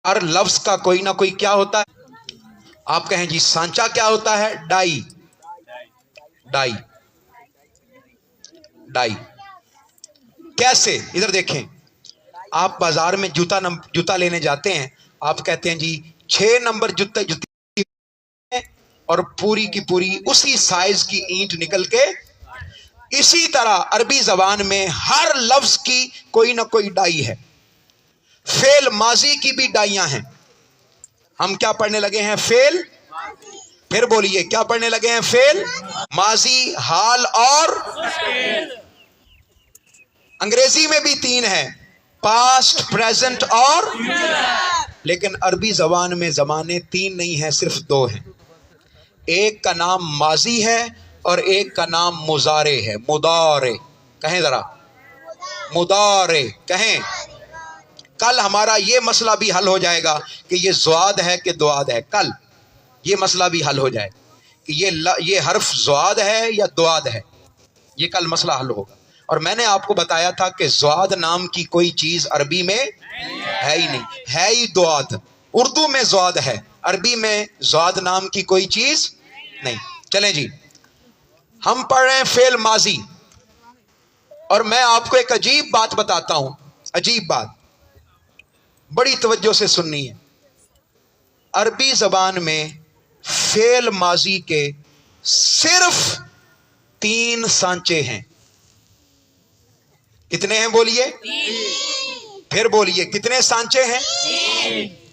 हर लफ्ज का कोई ना कोई क्या होता है। आप कहें जी सांचा क्या होता है? डाई। डाई डाई कैसे? इधर देखें, आप बाजार में जूता लेने जाते हैं, आप कहते हैं जी 6 नंबर जुत्ती, और पूरी की पूरी उसी साइज की ईंट निकल के। इसी तरह अरबी जबान में हर लफ्ज की कोई ना कोई डाई है। फेल माजी की भी डाइयां हैं। हम क्या पढ़ने लगे हैं? फेल। फिर बोलिए, क्या पढ़ने लगे हैं? फेल, माजी, हाल और अंग्रेजी में भी 3 है, पास्ट, प्रेजेंट और। लेकिन अरबी जबान में जमाने 3 नहीं है, सिर्फ 2 हैं। एक का नाम माजी है और एक का नाम मुजारे है। मुदारे कहें जरा, मुदारे कहें। कल हमारा ये मसला भी हल हो जाएगा कि ये ज़ुआद है कि दुआद है। कल ये मसला भी हल हो जाए कि ये हर्फ ज़ुआद है या दुआद है। ये कल मसला हल होगा। और मैंने आपको बताया था कि ज़ुआद नाम की कोई चीज़ अरबी में है ही नहीं, है ही दुआद। उर्दू में ज़ुआद है, अरबी में ज़ुआद नाम की कोई चीज़ नहीं। चलें जी, हम पढ़ रहे हैं फेल माजी, और मैं आपको एक अजीब बात बताता हूं। अजीब बात, बड़ी तवज्जो से सुननी है। अरबी जबान में फेल माजी के सिर्फ 3 सांचे हैं। कितने हैं बोलिए? फिर बोलिए, कितने सांचे हैं?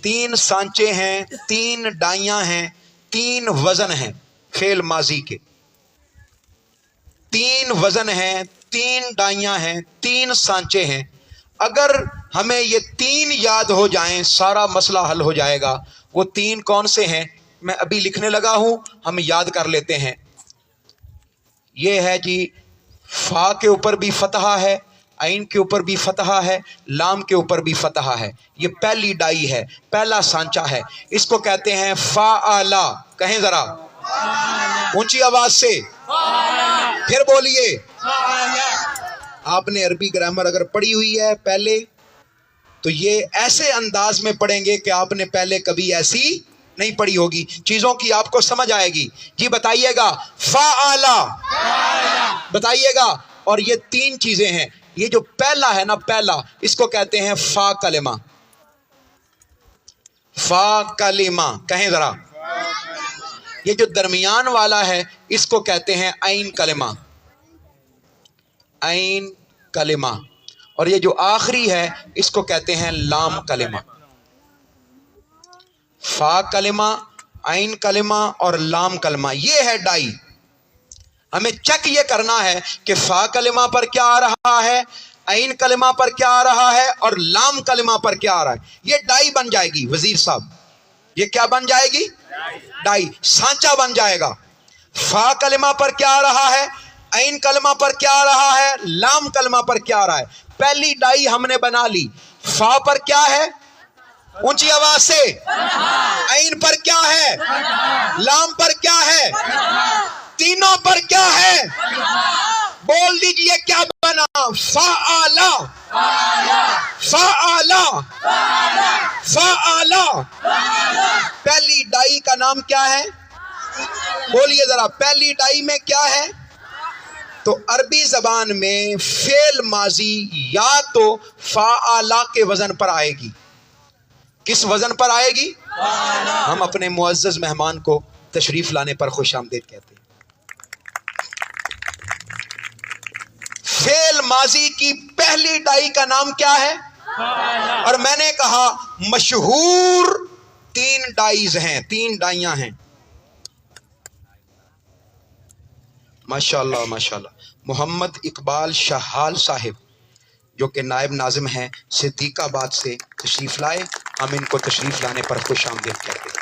3 सांचे हैं, 3 डाइयां हैं, 3 वजन हैं। फेल माजी के 3 वजन हैं, 3 डाइयां हैं, 3 सांचे हैं। अगर हमें ये 3 याद हो जाएं, सारा मसला हल हो जाएगा। वो 3 कौन से हैं? मैं अभी लिखने लगा हूं, हम याद कर लेते हैं। ये है जी, फा के ऊपर भी फतहा है, आइन के ऊपर भी फतहा है, लाम के ऊपर भी फतहा है। ये पहली डाई है, पहला सांचा है। इसको कहते हैं फाआला। कहें जरा ऊंची आवाज से, फिर बोलिए। आपने अरबी ग्रामर अगर पढ़ी हुई है पहले, तो ये ऐसे अंदाज में पढ़ेंगे कि आपने पहले कभी ऐसी नहीं पढ़ी होगी। चीजों की आपको समझ आएगी। जी बताइएगा, फाआला बताइएगा। और ये 3 चीजें हैं। ये जो पहला है ना, पहला, इसको कहते हैं फा कलिमा। फा कलिमा कहें जरा। ये जो दरमियान वाला है, इसको कहते हैं आइन कलिमा। आइन कलिमा। और ये जो आखिरी है, इसको कहते हैं लाम कलिमा। फा कलिमा, आइन कलिमा और लाम कलिमा, ये है डाई। हमें चेक ये करना है कि फा कलिमा पर क्या आ रहा है, आइन कलिमा पर क्या आ रहा है और लाम कलिमा पर क्या आ रहा है। ये डाई बन जाएगी वजीर साहब। ये क्या बन जाएगी? डाई, सांचा बन जाएगा। फा कलिमा पर क्या आ रहा है, आइन कलिमा पर क्या आ रहा है, लाम कलिमा पर क्या आ रहा है। पहली डाई हमने बना ली। फा पर क्या है? ऊंची आवाज से। आइन पर क्या है? लाम पर क्या है? तीनों पर क्या है? बोल दीजिए क्या बना? फाआला, फाआला, फाआला। पहली डाई का नाम क्या है? बोलिए जरा, पहली डाई में क्या है? तो अरबी जबान में फेल माजी या तो फाआला के वजन पर आएगी। किस वजन पर आएगी? हम अपने मुअज़्ज़ज़ मेहमान को तशरीफ लाने पर खुशामदीद कहते हैं। फेल माजी की पहली डाई का नाम क्या है? और मैंने कहा मशहूर 3 डाइज हैं, 3 डाइयां हैं। माशाअल्लाह माशाअल्लाह। मोहम्मद इकबाल शाहाल साहिब, जो कि नायब नाजिम हैं सिद्दीकाबाद से, तशरीफ लाए। हम इनको तशरीफ लाने पर खुश आमदीद कहते हैं।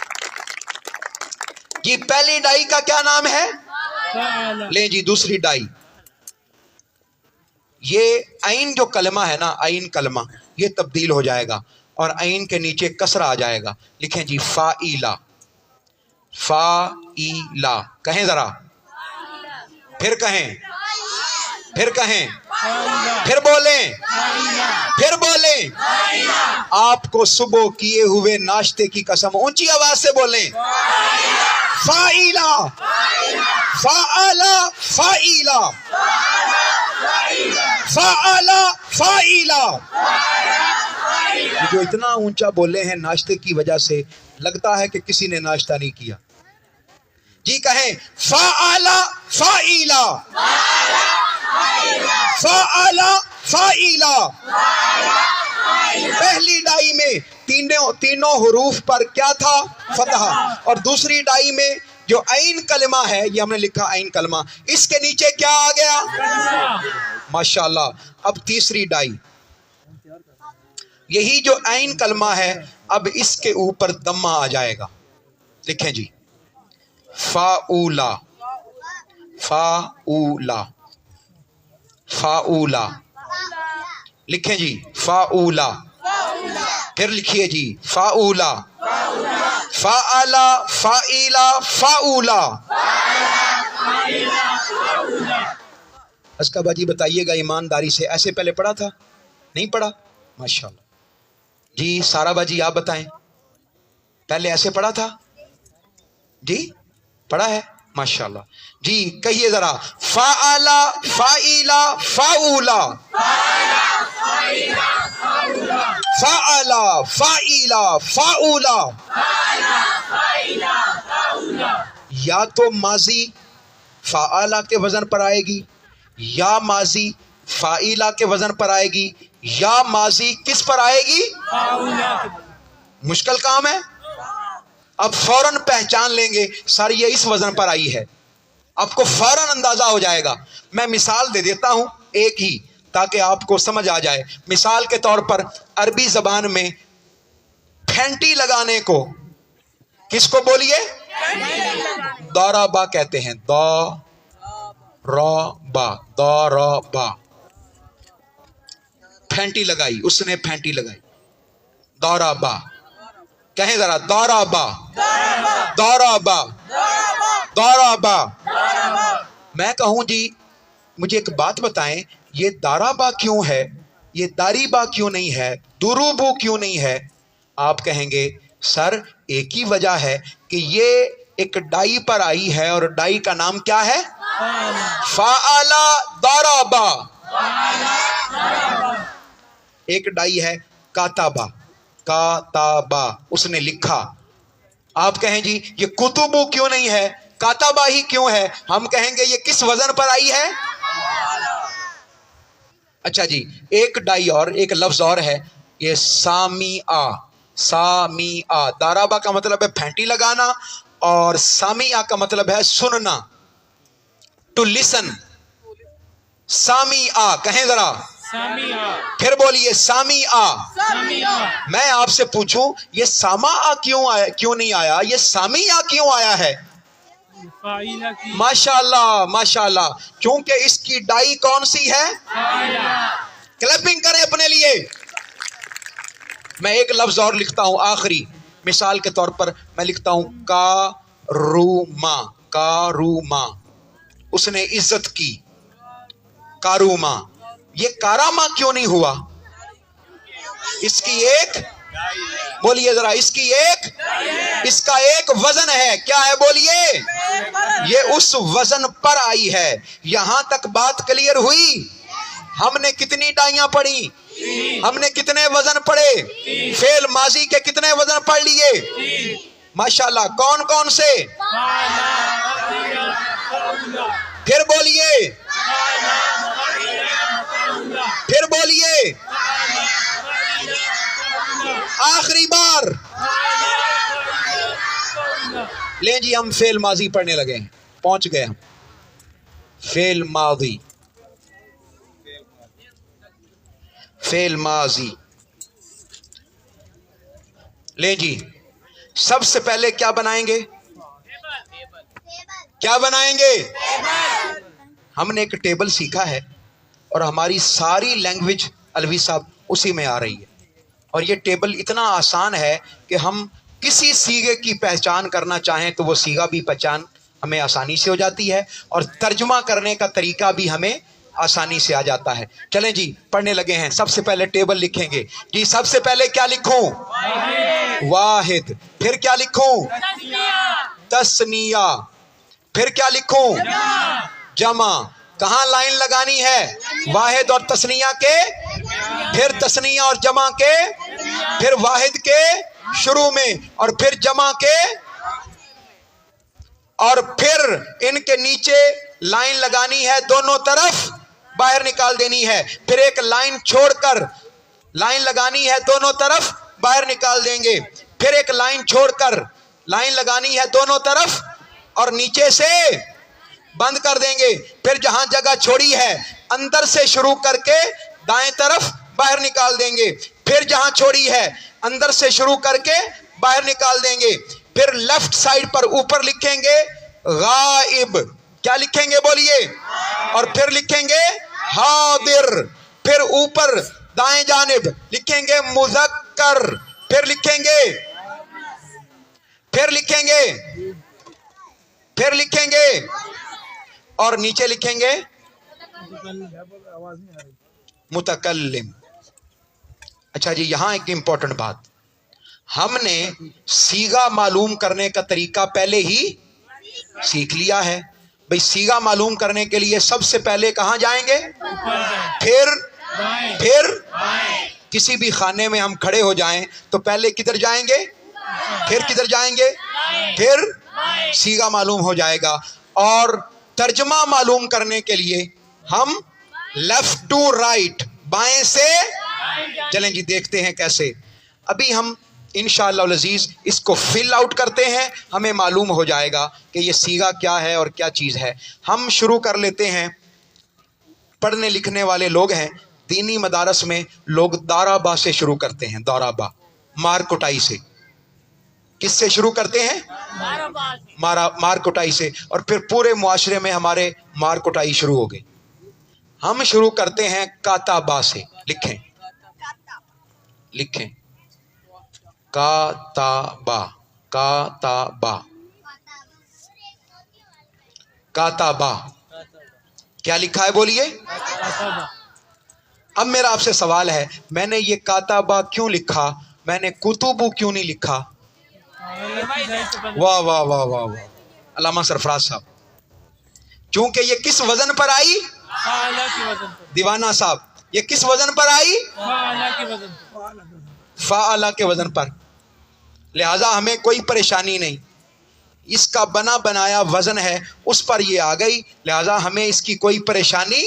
ये पहली डाई का क्या नाम है? ले जी दूसरी डाई। ये आइन जो कलमा है ना, आइन कलमा, ये तब्दील हो जाएगा और आइन के नीचे कसरा आ जाएगा। लिखें जी फाइला। फाइला कहें जरा, फिर कहें, फिर कहें। پھر بولیں، پھر بولیں، آپ کو صبح کیے ہوئے ناشتے کی قسم، اونچی آواز سے بولیں، فائلہ فعلا فائلہ فعلا فائلہ۔ جو اتنا اونچا بولے ہیں ناشتے کی وجہ سے لگتا ہے کہ کسی نے ناشتہ نہیں کیا۔ جی کہیں، فعلا فائلہ فعلا فائلہ۔ پہلی ڈائی میں تینوں حروف پر کیا تھا؟ فتحہ، اور دوسری ڈائی میں جو عین کلمہ ہے، یہ ہم نے لکھا عین کلمہ، اس کے نیچے کیا آ گیا؟ ماشاءاللہ۔ اب تیسری ڈائی، یہی جو عین کلمہ ہے، اب اس کے اوپر دمہ آ جائے گا۔ لکھیں جی، فاؤلا فاؤلا فاؤلا، لکھیں جی فاؤلا، پھر لکھیے جی فاؤلا، فاعلا فائلا فاؤلا۔ اسکا باجی بتائیے گا ایمانداری سے، ایسے پہلے پڑھا تھا؟ نہیں پڑھا؟ ماشاءاللہ۔ جی سارا باجی آپ بتائیں، پہلے ایسے پڑھا تھا؟ جی پڑھا ہے؟ ماشاءاللہ۔ جی کہیے ذرا، فاعلا فائلا فاؤلا، فاعلا فائلا فاؤلا۔ یا تو ماضی فاعلا کے وزن پر آئے گی، یا ماضی فائلا کے وزن پر آئے گی، یا ماضی کس پر آئے گی؟ مشکل کام ہے۔ اب فوراً پہچان لیں گے سر یہ اس وزن پر آئی ہے، آپ کو فوراً اندازہ ہو جائے گا۔ میں مثال دے دیتا ہوں ایک ہی، تاکہ آپ کو سمجھ آ جائے۔ مثال کے طور پر عربی زبان میں پھینٹی لگانے کو کس کو بولیے؟ دورابا کہتے ہیں، دورابا، دورابا۔ پھینٹی لگائی، اس نے پھینٹی لگائی، دورابا۔ کہیں ذرا، دورابا دورابا دورابا۔ میں کہوں جی مجھے ایک بات بتائیں، یہ دارابا کیوں ہے، یہ داریبا کیوں نہیں ہے، دروبو کیوں نہیں ہے؟ آپ کہیں گے سر ایک ہی وجہ ہے کہ یہ ایک ڈائی پر آئی ہے، اور ڈائی کا نام کیا ہے؟ فاعلا دارابا۔ ایک ڈائی ہے کاتابا، کاتابا، اس نے لکھا۔ آپ کہیں جی یہ کتبو کیوں نہیں ہے، کاتابا ہی کیوں ہے؟ ہم کہیں گے یہ کس وزن پر آئی ہے؟ اچھا جی، ایک ڈائی اور ایک لفظ اور ہے، یہ سامیعہ، سامیعہ۔ دارابا کا مطلب ہے پھینٹی لگانا، اور سامیعہ کا مطلب ہے سننا، ٹو لسن۔ سامیعہ، کہیں ذرا، پھر بولیے سامیعہ۔ میں آپ سے پوچھوں یہ سامعہ کیوں نہیں آیا، یہ سامیعہ کیوں آیا ہے؟ ماشاءاللہ ماشاءاللہ، کیونکہ اس کی ڈائی کون سی ہے؟ کلیپنگ کریں اپنے لیے۔ میں ایک لفظ اور لکھتا ہوں آخری، مثال کے طور پر میں لکھتا ہوں کاروما، کاروما، اس نے عزت کی، کاروما۔ یہ کاراما کیوں نہیں ہوا؟ اس کی ایک، بولیے ذرا، اس کی ایک، اس کا ایک وزن ہے، کیا ہے بولیے؟ یہ اس وزن پر آئی ہے۔ یہاں تک بات کلیئر ہوئی؟ ہم نے کتنی ڈائیاں پڑھی؟ ہم نے کتنے وزن پڑھے؟ فعل ماضی کے کتنے وزن پڑھ لیے؟ ماشاءاللہ۔ کون کون سے؟ پھر بولیے، پھر بولیے، آخری بار۔ لیں جی ہم فعل ماضی پڑھنے لگے ہیں، پہنچ گئے ہم فعل ماضی، فعل ماضی۔ لیں جی سب سے پہلے کیا بنائیں گے؟ کیا بنائیں گے؟ ہم نے ایک ٹیبل سیکھا ہے، اور ہماری ساری لینگویج الوی صاحب اسی میں آ رہی ہے، اور یہ ٹیبل اتنا آسان ہے کہ ہم کسی صیغے کی پہچان کرنا چاہیں تو وہ صیغہ بھی پہچان ہمیں آسانی سے ہو جاتی ہے، اور ترجمہ کرنے کا طریقہ بھی ہمیں आसानी से आ जाता है। चलें जी, पढ़ने लगे हैं। सबसे पहले टेबल लिखेंगे जी। सबसे पहले क्या लिखूं? वाहिद। फिर क्या लिखूं? तस्निया। फिर क्या लिखूं? जमा। कहां लाइन लगानी है? वाहिद और तस्निया के, फिर तस्निया और जमा के, फिर वाहिद के शुरू में, और फिर जमा के, और फिर इनके नीचे लाइन लगानी है, दोनों तरफ बाहर निकाल देनी है। फिर एक लाइन छोड़कर लाइन लगानी है, दोनों तरफ बाहर निकाल देंगे। फिर एक लाइन छोड़कर लाइन लगानी है दोनों तरफ, और नीचे से बंद कर देंगे। फिर जहां जगह छोड़ी है अंदर से शुरू करके दाएं तरफ बाहर निकाल देंगे। फिर जहां छोड़ी है अंदर से शुरू करके बाहर निकाल देंगे। फिर लेफ्ट साइड पर ऊपर लिखेंगे गाइब। क्या लिखेंगे बोलिए? और फिर लिखेंगे हादिर। फिर ऊपर दाएं जानिब लिखेंगे मुज़क्कर। फिर लिखेंगे और नीचे लिखेंगे मुतकल्लिम। अच्छा जी, यहां एक इंपॉर्टेंट बात, हमने सीगा मालूम करने का तरीका पहले ही सीख लिया है। भाई सीगा मालूम करने के लिए सबसे पहले कहां जाएंगे? फिर किसी भी खाने में हम खड़े हो जाएं तो पहले किधर जाएंगे? फिर किधर जाएंगे? फिर सीगा मालूम हो जाएगा। और तर्जमा मालूम करने के लिए हम लेफ्ट टू राइट, बाएं से, चलें जी देखते हैं कैसे। अभी हम इंशाअल्लाह अज़ीज़ इसको फिल आउट करते हैं, हमें मालूम हो जाएगा कि ये सीगा क्या है और क्या चीज़ है। हम शुरू कर लेते हैं। पढ़ने लिखने वाले लोग हैं, दीनी मदारस में लोग दाराबा से शुरू करते हैं। दाराबा, मार कुटाई से। किससे शुरू करते हैं? मार कुटाई से। और फिर पूरे मुआशरे में हमारे मार कुटाई शुरू हो गई। हम शुरू करते हैं काताबा से। लिखें काताबा, काताबा, काताबा। क्या लिखा है बोलिए? अब मेरा आपसे सवाल है, मैंने ये काताबा क्यों लिखा? मैंने कुतुबु क्यों नहीं लिखा? वाह वाह वाह वाह वाह, अल्लामा सरफराज साहब। क्योंकि ये किस वजन पर आई? दीवाना साहब, ये किस वजन पर आई? फ़ाअला के वजन पर। लिहाजा हमें कोई परेशानी नहीं, इसका बना बनाया वजन है, उस पर ये आ गई, लिहाजा हमें इसकी कोई परेशानी।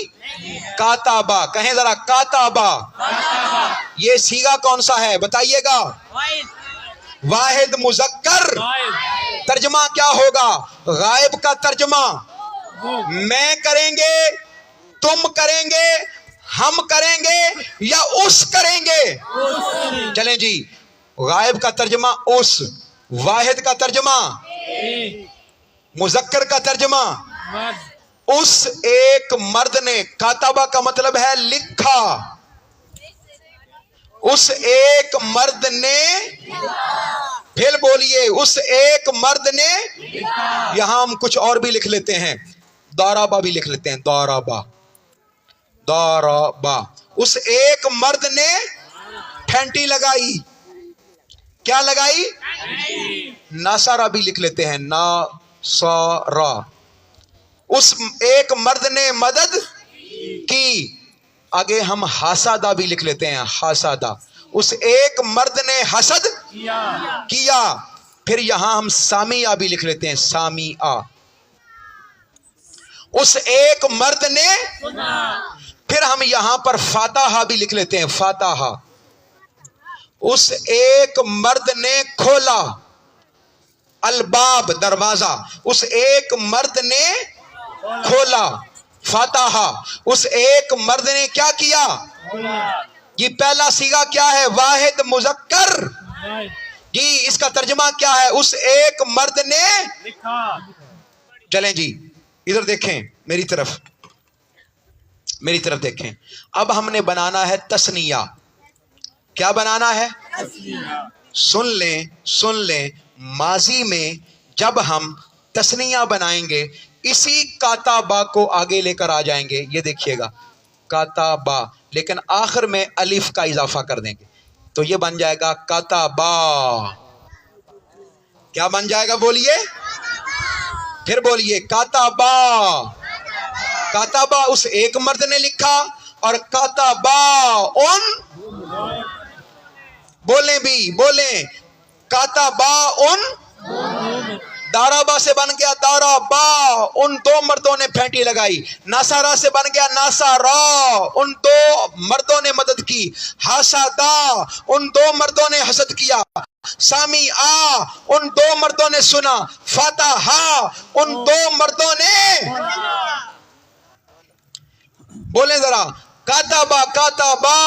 काताबा, कहें जरा काताबा। ये सीगा कौन सा है बताइएगा? वाहिद मुज़क्कर। तर्जमा क्या होगा? गायब का तर्जमा मैं करेंगे, तुम करेंगे, हम करेंगे या उस करेंगे? चलें जी, गायब का तर्जमा उस, वाहिद का तर्जमा, मुज़क्कर का तर्जमा उस एक मर्द ने। काताबा का मतलब है लिखा। उस एक मर्द ने, फिर बोलिए, उस एक मर्द ने। यहां हम कुछ और भी लिख लेते हैं, दाराबा भी लिख लेते हैं। दाराबा, दाराबा। उस एक मर्द ने ठंटी लगाई। क्या लगाई? नासारा भी लिख लेते हैं, नासारा। उस एक मर्द ने मदद की। आगे हम हासादा भी लिख लेते हैं, हासादा। उस एक मर्द ने हसद किया। फिर यहां हम सामिया भी लिख लेते हैं, सामिया। उस एक मर्द ने। फिर हम यहां पर फाताहा भी लिख लेते हैं, फाताहा। उस एक मर्द ने खोला। अलबाब, दरवाजा। उस एक मर्द ने खोला। फाताहा। उस एक मर्द ने क्या किया? ये पहला सीगा क्या है? वाहिद मुज़क्कर जी। इसका तर्जमा क्या है? उस एक मर्द ने। चलें जी, इधर देखें, मेरी तरफ, मेरी तरफ देखें। अब हमने बनाना है तस्निया। क्या बनाना है? सुन लें, सुन लें। माजी में जब हम तस्निया बनाएंगे, इसी काताबा को आगे लेकर आ जाएंगे, ये देखिएगा काताबा, लेकिन आखिर में अलिफ का इजाफा कर देंगे तो ये बन जाएगा काताबा। क्या बन जाएगा बोलिए, फिर बोलिए काताबा। काताबा उस एक मर्द ने लिखा और काताबा उन, बोले भी बोले, काताबा उन, दाराबा से बन गया दाराबा, उन दो मर्दों ने फेंटी लगाई। नासारा से बन गया नासारा, उन दो मर्दों ने मदद की। हासादा, उन दो मर्दों ने हसद किया। सामी आ, उन दो मर्दों ने सुना। फाताहा, उन दो मर्दों ने, बोले जरा काताबा काताबा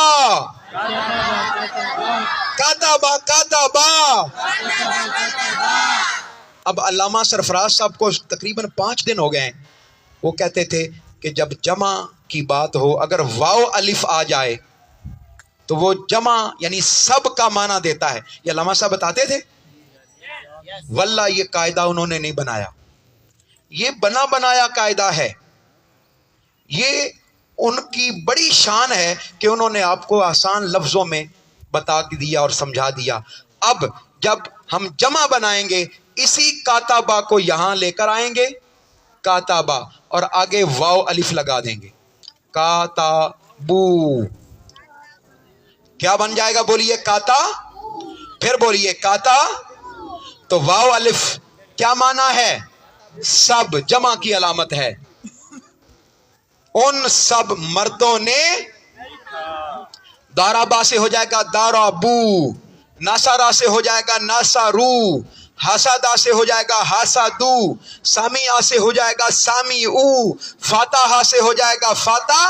काताबा काताबा। अब अल्लामा सरफराज साहब को तकरीबन 5 दिन हो गए हैं, वो कहते थे कि जब जमा की बात हो अगर वाव अलिफ आ जाए तो वो जमा यानी सब का माना देता है। ये अल्लामा साहब बताते थे। वल्लाह ये कायदा उन्होंने नहीं बनाया, ये बना बनाया कायदा है। ये उनकी बड़ी शान है कि उन्होंने आपको आसान लफ्जों में बता दिया और समझा दिया। अब जब हम जमा बनाएंगे इसी काताबा को यहां लेकर आएंगे काताबा और आगे वाव अलिफ लगा देंगे काताबू। क्या बन जाएगा बोलिए काता, फिर बोलिए काता। तो वाव अलिफ क्या माना है, सब, जमा की अलामत है। उन सब मर्दों ने, दाराबा से हो जाएगा दाराबू, नासारा से हो जाएगा नासारू, हासादा से हो जाएगा हासादू, सामिया से हो जाएगा सामीऊ, फाताहा से हो जाएगा फाता।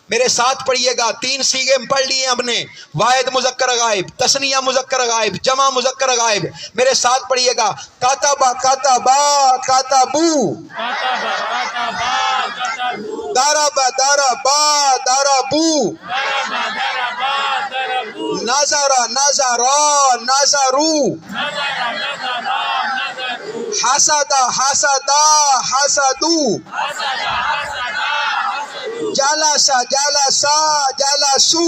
मेरे साथ पढ़िएगा, 3 सीगे पढ़ लिए हमने, वाहिद मुजक्कर गायब, तस्निया मुजक्कर गायब, जमा मुजक्कर गायब। मेरे साथ पढ़िएगा काताबा काताबा काताबू, दाराबा दाराबा दाराबू, नाजारा नाजारा नाजारू, हासादा हासादा हासादू, जालासा जालासा जालासू,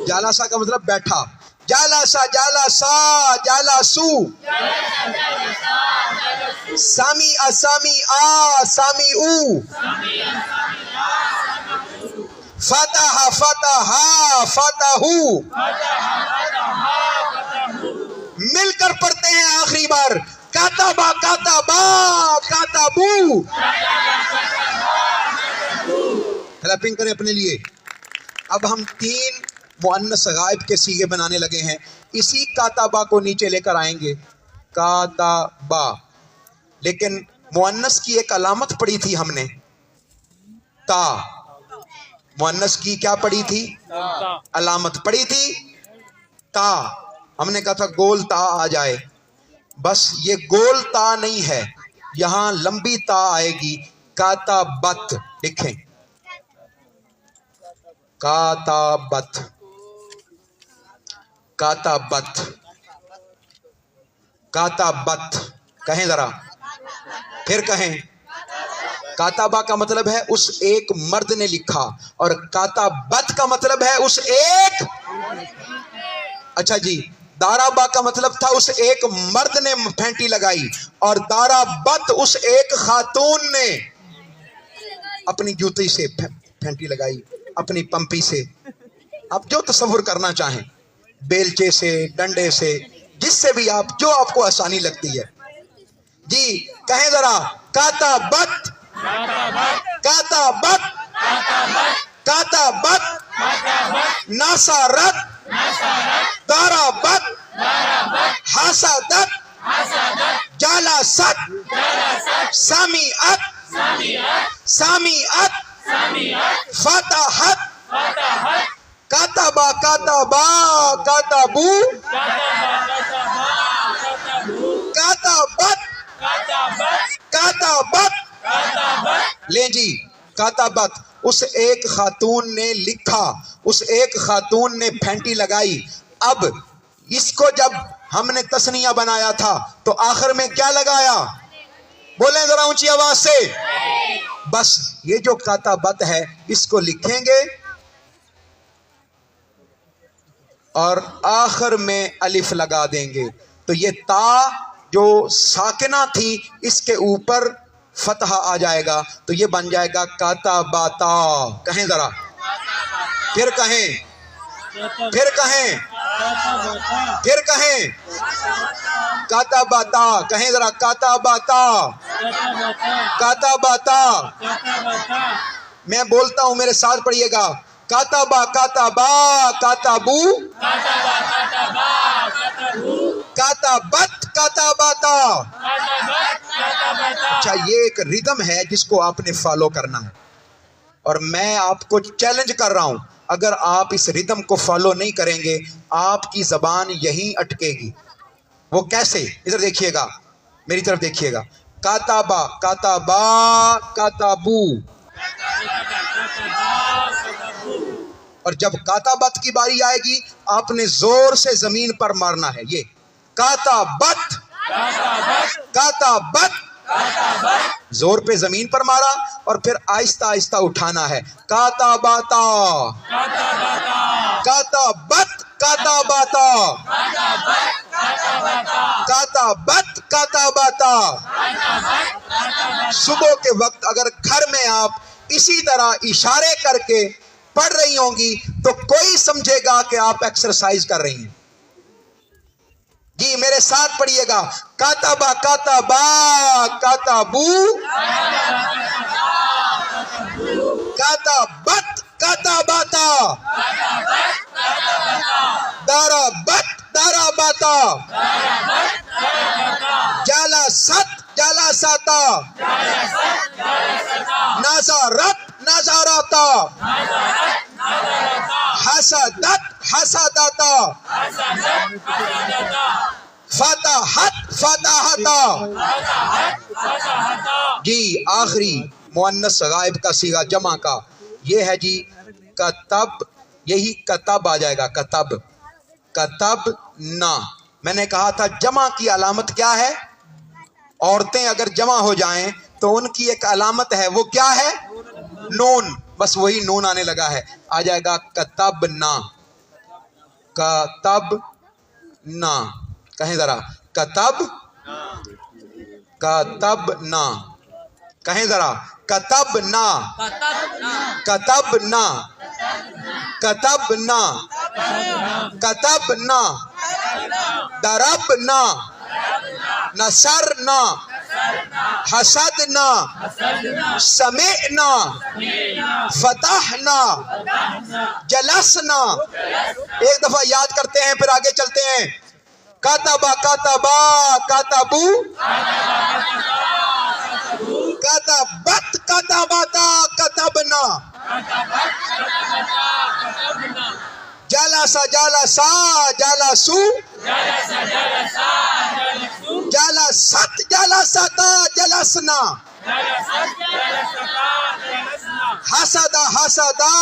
जालासा का मतलब बैठा, जालासा जालासा जालासू, सामी असामी आ सामी ऊ, फताहा फताहा फताहू। मिलकर पढ़ते हैं आखिरी बार काताबा काताबा काताबू। क्लैपिंग करें अपने लिए। अब हम 3 मुअन्नस गायब के सीगे बनाने लगे हैं। इसी काताबा को नीचे लेकर आएंगे काताबा, लेकिन मुअन्नस की एक अलामत पढ़ी थी हमने, ता। मुअन्नस की क्या पढ़ी थी, अलामत पढ़ी थी ता। हमने कहा था गोल ता आ जाए, बस ये गोल ता नहीं है, यहां लंबी ता आएगी। काताबत लिखें, काताबत काताबत काताबत। कहें जरा, फिर कहें। काताबा का मतलब है उस एक मर्द ने लिखा और काताबत का मतलब है उस एक, अच्छा जी, दाराबा का मतलब था उस एक मर्द ने फेंटी लगाई और दाराबत उस एक खातून ने अपनी जूती से फेंटी लगाई, अपनी पंपी से। आप जो तसव्वुर करना चाहें, बेलचे से, डंडे से, जिससे भी आप, जो आपको आसानी लगती है जी। कहें जरा काताबत काताबत काताबत नासारत दाराबत हासादत जालासत सामिअत सामिअत फताहत काताबा काताबा काताबू काताबत काताबत। ले जी, काताबत उस एक खातून ने लिखा, उस एक खातून ने फेंटी लगाई। अब اس کو جب ہم نے تسنیہ بنایا تھا تو آخر میں کیا لگایا؟ بولیں ذرا اونچی آواز سے. بس یہ جو کاتبت ہے اس کو لکھیں گے اور آخر میں الف لگا دیں گے تو یہ تا جو ساکنہ تھی اس کے اوپر فتح آ جائے گا تو یہ بن جائے گا کاتباتا. کہیں ذرا، پھر کہیں، پھر کہیں، پھر کہیں کاتباتا. کہیں ذرا کاتباتا، کاتباتا. میں بولتا ہوں میرے ساتھ پڑھیے گا. کاتبا کاتبا کاتبو کاتبت کاتباتا. اچھا، یہ ایک ردم ہے جس کو آپ نے فالو کرنا ہے اور میں آپ کو چیلنج کر رہا ہوں، اگر آپ اس ردم کو فالو نہیں کریں گے آپ کی زبان یہیں اٹکے گی. وہ کیسے؟ ادھر دیکھیے گا، میری طرف دیکھیے گا. کاتبا کاتبا کاتبو، اور جب کاتبت کی باری آئے گی آپ نے زور سے زمین پر مارنا ہے. یہ کاتبت، کاتبت، زور پہ زمین پر مارا اور پھر آہستہ آہستہ اٹھانا ہے. کاتباتا، کاتبت کاتباتا، کاتبت کاتباتا. صبح کے وقت اگر گھر میں آپ اسی طرح اشارے کر کے پڑھ رہی ہوں گی تو کوئی سمجھے گا کہ آپ ایکسرسائز کر رہی ہیں. جی میرے ساتھ پڑھیے گا. کاتبا کاتبا کاتبو کاتبت کاتباتا داربت دارباتا جالست جالساتا نظارت نظاراتا حسدت حسداتا فتحت فتحتا. جی آخری مؤنث غائب کا صیغہ جمع کا یہ ہے جی کتب. یہی کتب آ جائے گا. کتب، کتب نا. میں نے کہا تھا جمع کی علامت کیا ہے؟ عورتیں اگر جمع ہو جائیں تو ان کی ایک علامت ہے، وہ کیا ہے؟ نون. بس وہی نون آنے لگا ہے. آ جائے گا کتب نا، کتب نا. کہیں ذرا کتب، کتب نا. کہیں ذرا کتب نا، کتب نا، کتب نا، کتب نا، درب نا، نصر نا، حسد نا، سمعنا، فتحنا، جلسنا. ایک دفعہ یاد کرتے ہیں پھر آگے چلتے ہیں. کاتبا کاتبا کاتبو کاتبت کاتباتا کاتبنا جالسا جالسا جالسو جالست جالساتا جلسنا حسدا حسدا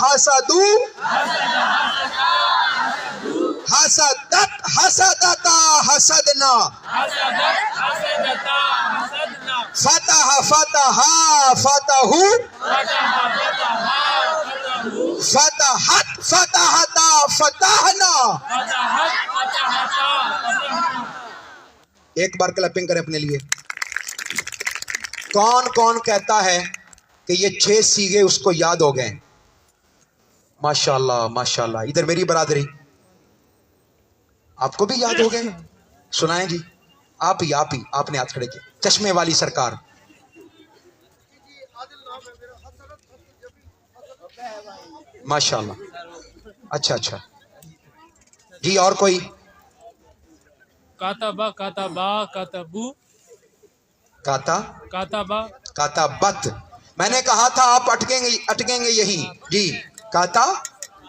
حسدو حسدت حسدتا حسدنا فتح فتح فتحو فتحت فتحتا فتحنا. ایک بار کلپنگ کریں اپنے لیے. کون کون کہتا ہے کہ یہ 6 صیغے اس کو یاد ہو گئے؟ ماشاءاللہ ماشاءاللہ. ادھر میری برادری، آپ کو بھی یاد ہو گئے؟ سنائیں جی. آپ ہی آپ نے ہاتھ کھڑے کیے. چشمے والی سرکار. ماشاءاللہ. اچھا اچھا جی. اور کوئی؟ کاتبا کاتبا کاتبو کاتا کاتبا کاتبت. میں نے کہا تھا آپ اٹکیں گے یہی. جی کاتا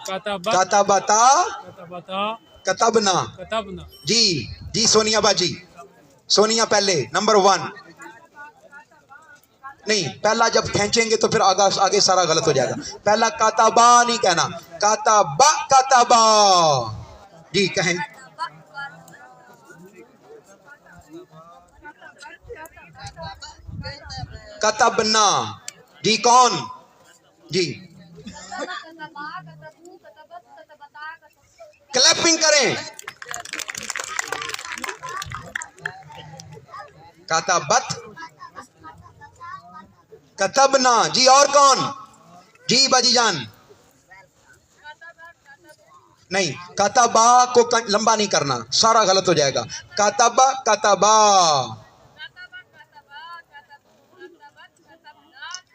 کاتبا کاتبتا کاتبتا کتبنا. کتبنا. جی جی سونیا باجی. سونیا پہلے نمبر 1. نہیں، پہلا جب کھینچیں گے تو پھر آگے سارا غلط ہو جائے گا. پہلا کاتبا نہیں کہنا، کاتبا کاتبا. جی کہیں. कतबना। जी कौन जी? क्लैपिंग करें। कतबत, कतबना। जी और कौन? जी बाजी जान। नहीं, कतबा को लंबा नहीं करना, सारा गलत हो जाएगा। कतबा कतबा।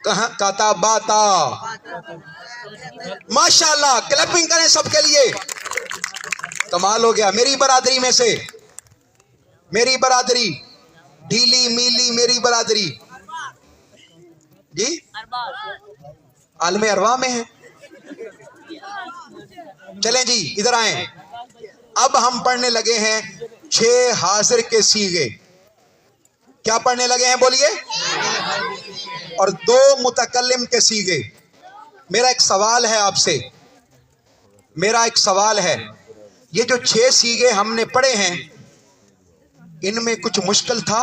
कहाँ? कतबाता। माशाल्लाह, क्लैपिंग करें सबके लिए। कमाल हो गया। मेरी बरादरी में से, मेरी बरादरी ढीली मीली, मेरी बरादरी जी आलम अरवा में है। चलें जी, इधर आए। अब हम पढ़ने लगे हैं 6 हाजिर के सीगे। क्या पढ़ने लगे हैं बोलिए? और 2 मुतकल्लिम के सीगे। मेरा एक सवाल है आपसे, मेरा एक सवाल है, ये जो 6 सीगे हमने पढ़े हैं, इनमें कुछ मुश्किल था?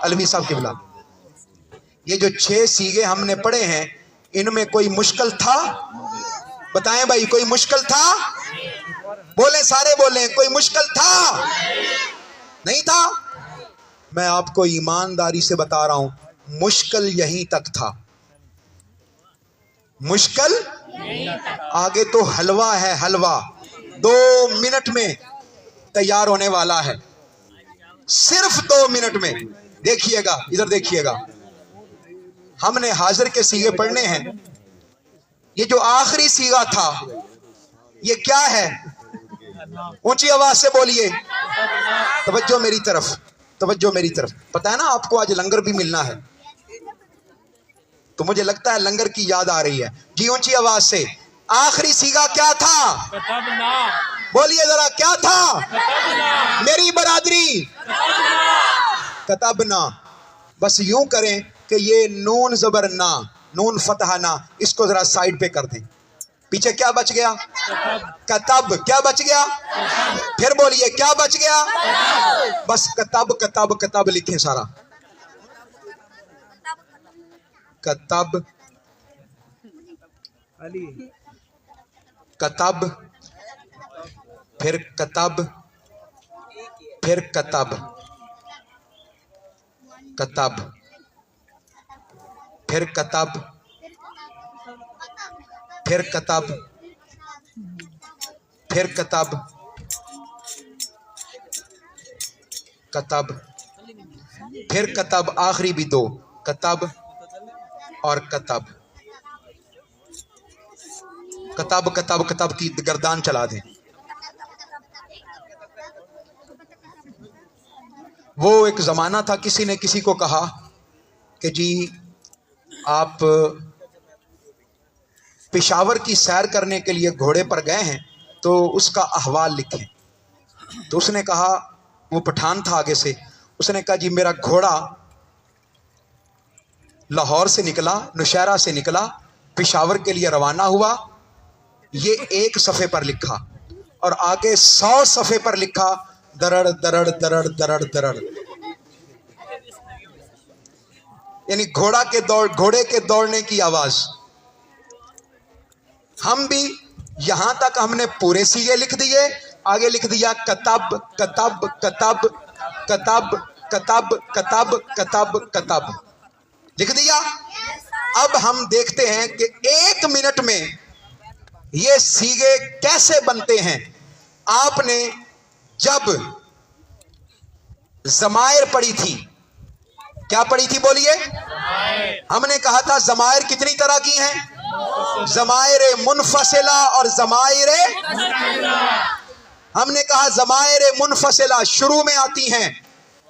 अलवी साहब के बिला, ये जो 6 सीगे हमने पढ़े हैं, इनमें कोई मुश्किल था? बताएं भाई, कोई मुश्किल था? बोले, सारे बोले, कोई मुश्किल था? नहीं था। मैं आपको ईमानदारी से बता रहा हूं, मुश्किल यहीं तक था। मुश्किल आगे तो हलवा है, हलवा 2 मिनट में तैयार होने वाला है, सिर्फ 2 मिनट में। देखिएगा, इधर देखिएगा, हमने हाजिर के सीगे पढ़ने हैं। ये जो आखिरी सीगा था, ये क्या है? ऊंची आवाज से बोलिए, तवज्जो मेरी तरफ, तवज्जो मेरी तरफ। पता है ना आपको आज लंगर भी मिलना है, तो मुझे लगता है लंगर की याद आ रही है। जी ऊंची आवाज से, आखिरी सीगा क्या था? कतबना। बोलिए जरा, क्या था? कतबना। मेरी बरादरी कतबना। बस यूं करें कि ये नून जबर ना, नून फतहा ना, इसको जरा साइड पे कर दें। पीछे क्या बच गया? कतब। क्या बच गया? फिर बोलिए, क्या बच गया? बस कतब कतब कतब लिखें सारा। कतब, कतब, फिर कतब, फिर कतब, कतब, फिर कतब, फिर कतब, फिर कतब, कतब, फिर कतब, आखिरी भी 2, कतब और कतब। कतब कतब कतब की गर्दान चला दें। वो एक जमाना था, किसी ने किसी को कहा कि जी आप पेशावर की सैर करने के लिए घोड़े पर गए हैं, तो उसका अहवाल लिखें। तो उसने कहा, वो पठान था आगे से, उसने कहा जी मेरा घोड़ा लाहौर से निकला, नौशहरा से निकला, पेशावर के लिए रवाना हुआ। ये 1 सफ़े पर लिखा और आगे 100 सफ़े पर लिखा दरड़ दरड़ दरड़ दरड़ दरड़, यानी घोड़े के दौड़ने की आवाज। हम भी यहां तक हमने पूरे सीगे लिख दिए, आगे लिख दिया कतब कतब कतब कतब कतब कतब कतब कतब, लिख दिया। अब हम देखते हैं कि 1 मिनट में ये सीगे कैसे बनते हैं। आपने जब जमायर पढ़ी थी, क्या पढ़ी थी बोलिए? हमने कहा था जमायर कितनी तरह की हैं? जमायर मुनफसिला और जमायर, हमने कहा जमायर मुनफसिला शुरू में आती हैं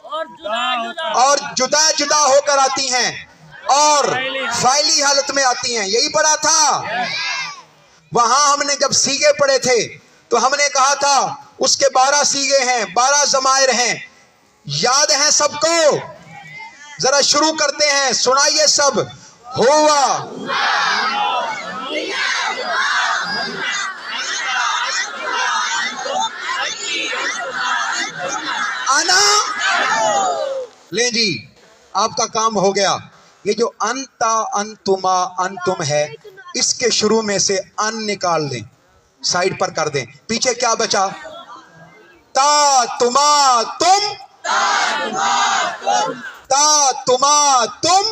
और जुदा जुदा होकर आती हैं और फाइली हालत में आती हैं, यही पढ़ा था। वहां हमने जब सीगे पढ़े थे तो हमने कहा था उसके 12 सीगे हैं, 12 जमायर हैं, याद हैं सबको? जरा शुरू करते हैं, सुनाइए सब। हुआ, आना, ले जी, آپ کا کام ہو گیا. یہ جو انتا انتما انتم ہے اس کے شروع میں سے ان نکال دیں, سائڈ پر کر دیں. پیچھے کیا بچا؟ تا تما تم, تا تما تم,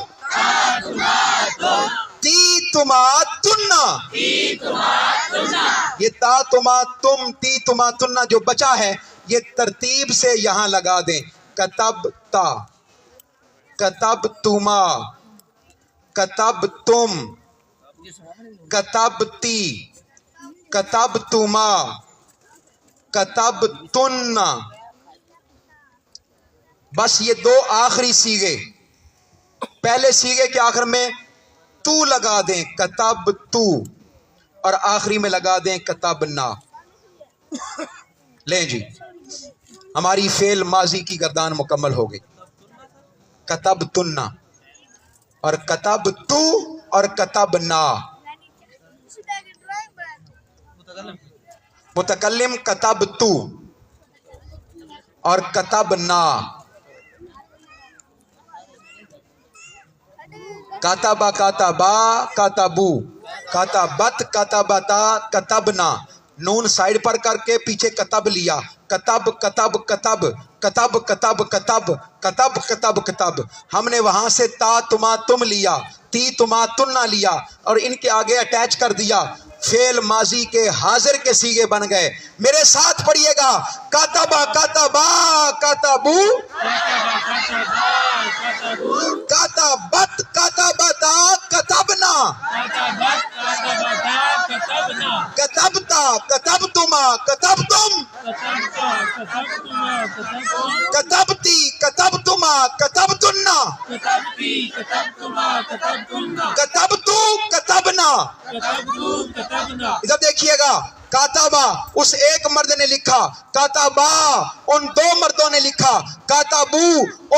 تی تما تننا. یہ تا تما تم تی تما تننا جو بچا ہے یہ ترتیب سے یہاں لگا دیں. کتب تا, کتب تما, کتب تم, کتب تی, کتب تما, کتب تننا. بس یہ دو آخری سیغے, پہلے سیغے کے آخر میں تو لگا دیں کتب تو, اور آخری میں لگا دیں کتب نا. لیں جی, ہماری فعل ماضی کی گردان مکمل ہو گئی. کتب تننا اور کتب تو اور کتب نا. متکلم کتب تو اور کتب نا. کاتبا کاتبا کاتبو, کاتبت کاتبتا کتبنا. نون سائڈ پر کر کے پیچھے کتب لیا. کتب کتب کتب, کتب کتب کتب, کتب کتب کتب. ہم نے وہاں سے تا تما تم لیا, تی تما تننا لیا اور ان کے آگے اٹیچ کر دیا. فعل ماضی کے حاضر کے سیغے بن گئے. میرے ساتھ پڑھیے گا. کاتبا کاتبا کاتبو, کاتبت کاتبتا کتبنا, کتبتا کتبتما کتبتم, کتبتی کتبتما کتبتنا, کتبتو کتبنا. ادھر دیکھیے گا. کاتبا اس ایک مرد نے لکھا, کاتبا ان دو مردوں نے لکھا, کاتبو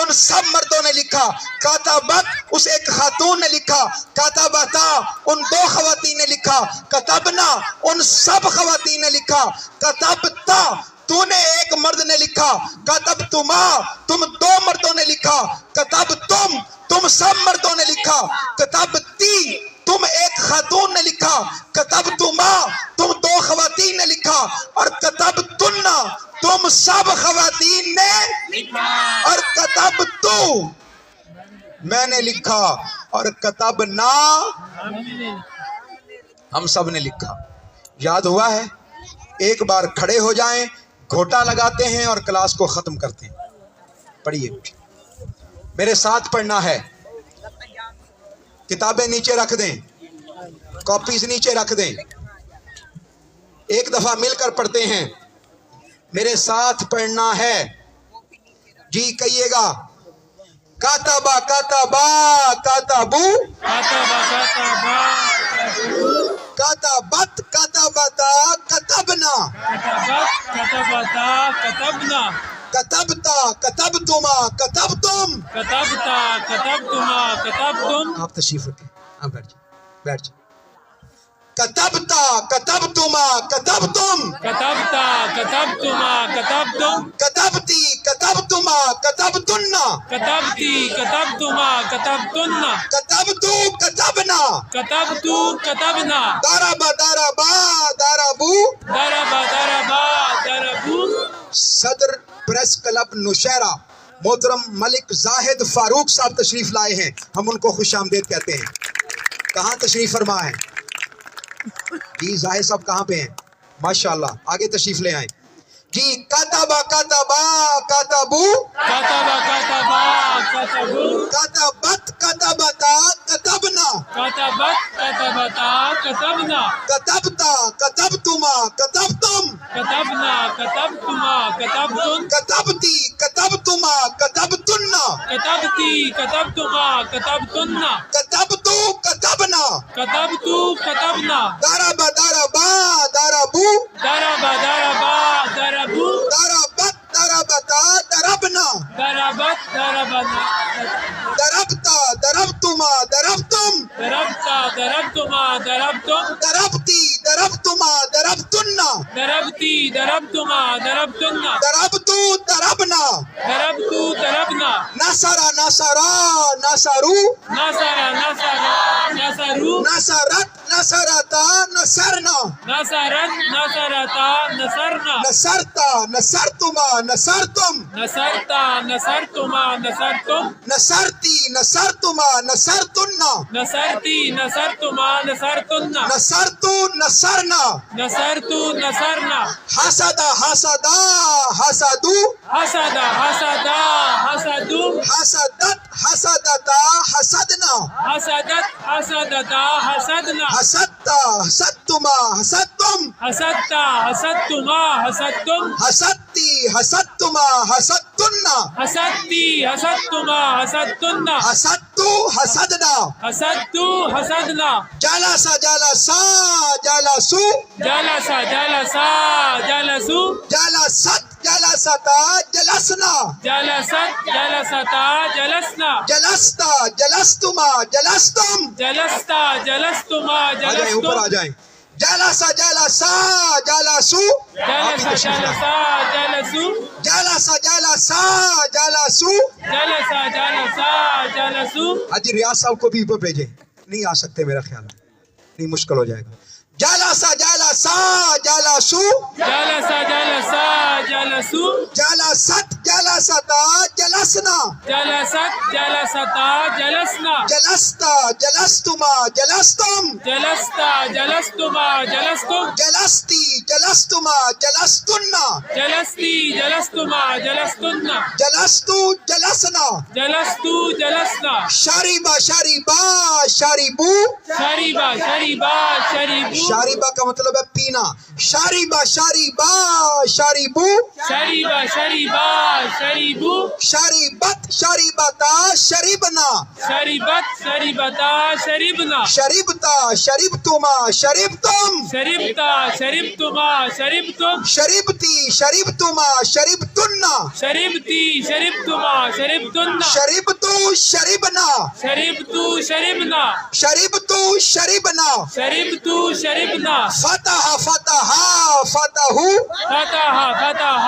ان سب مردوں نے لکھا, کاتبت اس ایک خاتون نے لکھا, کاتبتا ان دو خواتین نے لکھا, کتبنا ان سب خواتین نے لکھا, کتبتا تو نے ایک مرد نے لکھا, کتبتما تم دو مردوں نے لکھا, کتبتم تم سب مردوں نے لکھا, کتبتی تم ایک خاتون نے لکھا, کتبتما تم دو خواتین نے لکھا, اور کتبتنا تم سب خواتین نے, اور کتبتو میں نے لکھا, اور کتبنا ہم سب نے لکھا. یاد ہوا ہے؟ ایک بار کھڑے ہو جائیں, گھوٹا لگاتے ہیں اور کلاس کو ختم کرتے ہیں. پڑھیے, میرے ساتھ پڑھنا ہے. کتابیں نیچے رکھ دیں, کاپیز نیچے رکھ دیں. ایک دفعہ مل کر پڑھتے ہیں. میرے ساتھ پڑھنا ہے. جی کہیے گا. کاتبا کاتبا کاتبو, کاتبت کاتبتا کتبنا, کتبتا کتبتما کتبتم. آپ تشریف رکھیں, آپ بیٹھ جائیں, بیٹھ جائیں. کتبتا کتبتما کتبتم, کتبتی کتبتما کتبتنا, کتبتو کتبنا, داربا داربا داربو. صدر پریس کلب نوشہرہ محترم ملک زاہد فاروق صاحب تشریف لائے ہیں. ہم ان کو خوش آمدید کہتے ہیں. کہاں تشریف فرما ہے؟ جی زاہد صاحب کہاں پہ ہیں؟ ماشاءاللہ, آگے تشریف لے آئیں. جی کاتبا کاتبا کاتبو, کاتبت کاتبتا کتبنا, کتبتا کتبتما کتبتم, کتبتی کتبتما کتبتنا, کتبتو کتبنا, داربا داربا داربو, داربت داربتا دربنا, دربتا دربتما دربتم, دربتی دربتما ضربتن ضربتی ضربتما ضربتن ضربت ضربنا ضربت ضربنا نصر نصرا نصروا نصر نصر نصروا نصرت نصرتا نصرنا نصرت نصرتا نصرنا نصرت نصرتما نصرتم نصرت نصرتما نصرتم نصرتی نصرتما نصرتن نصرتی نصرتما نصرتن نصرت نصرنا نصرت نصرنا حسد حسدا حسدوا حسد حسد حسدوا حسدت حسدتا حسدنا حسدت حسدتا حسدنا حسدت حسدتما حسدتم حسدت حسدتما حسدتم حسدتی حسدتما حسدتن حسدتی حسدتما حسدتن حسدت حسدنا حسدت حسدنا جلس جلسا جلسوا جلس جلسا جلسوا جلست جلستا جلسنا جلست جلستا جلسنا جلست جلستما جلستم جلست جلستما آ جائیں اوپر آ جلستم جائیں جلس جلسا جلسوا جلس جلسا جلسوا جلس جلسا جلسوا جلس جلسا جلسوا حاجی ریاض صاحب کو بھی اوپر بھیجیں نہیں آ سکتے میرا خیال ہے نہیں مشکل ہو جائے گا جلس جلسا جلسوا جلس جلسا جلسوا جلست جلستا جلسنا جلست جلستا جلسنا جلست جلستما جلستم جلست جلستما جلستم جلستی جلستما جلستن جلستی جلستما جلستن جلستو جلسنا جلست جلسنا شریب شریبا شریبو شریبا شریبا شریبو شریبا کا مطلب ہے پینا شریبا شریبا شریبو شریبا شریبا شریبو شریبت شریبتا شریبنا شریبت شریبتا شریبنا شریبتا شریبتما شریبتم شریبتا شریبتما شریبتم شریبتی شریبتما شریبتن شریبتی شریبتما شریبتن شریبتو شریبنا شریبتو شریبنا شریبتو شریبنا شریبتو شریبنا فتح فتح فتحو فتح فتح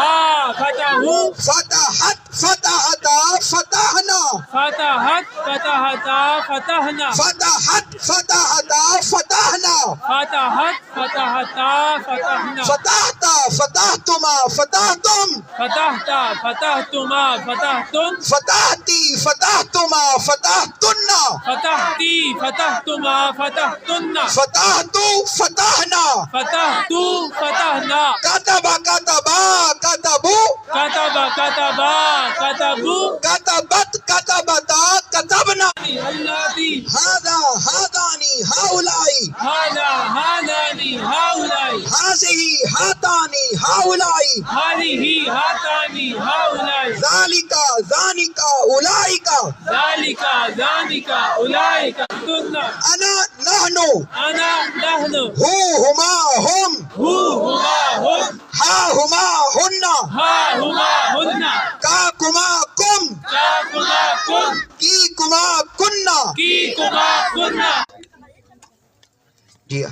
فتحو فتحت فتحتا فتحنا فتحت فتحتا فتحنا فتحت فتحتا فتحنا فتحت فتحتا فتحنا فتحت فتحتما فتحتم فتحت فتحتما فتحتم فتحتی فتحتما فتحتن فتحتی فتحتما فتحتن فتحتو فتحنا فتحت فتحنا كتب كتبا كتبو كتب كتبا كتبوا كتبت كتبتا كتبنا الذي هذا هذاني هؤلاء هذا هذان هؤلاء هذه هاتاني هؤلاء هذه هاتان هؤلاء ذلك ذلك أولئك ذلك ذلك أولئك كنا أنا نحن أنا نحن هما هم هما هم ها هما هن ها هما هن كاكما كم كاكما كن كيكما كنا كيكما كنا جی